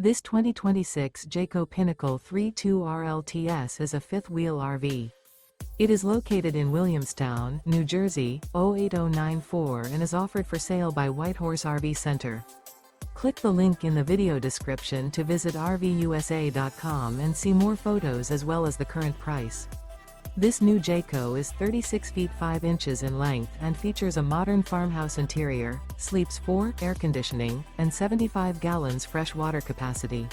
This 2026 Jayco Pinnacle 32RLTS is a fifth-wheel RV. It is located in Williamstown, New Jersey, 08094 and is offered for sale by Whitehorse RV Center. Click the link in the video description to visit RVUSA.com and see more photos as well as the current price. This new Jayco is 36 feet 5 inches in length and features a modern farmhouse interior, sleeps 4, air conditioning, and 75 gallons fresh water capacity.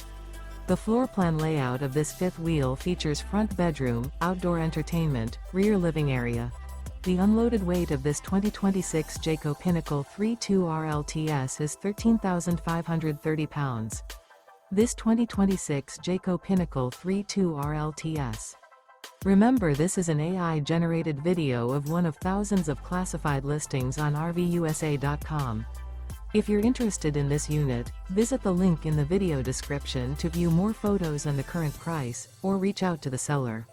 The floor plan layout of this fifth wheel features front bedroom, outdoor entertainment, rear living area. The unloaded weight of this 2026 Jayco Pinnacle 32RLTS is 13,530 pounds. This 2026 Jayco Pinnacle 32RLTS. Remember, this is an AI-generated video of one of thousands of classified listings on RVUSA.com. If you're interested in this unit, visit the link in the video description to view more photos and the current price, or reach out to the seller.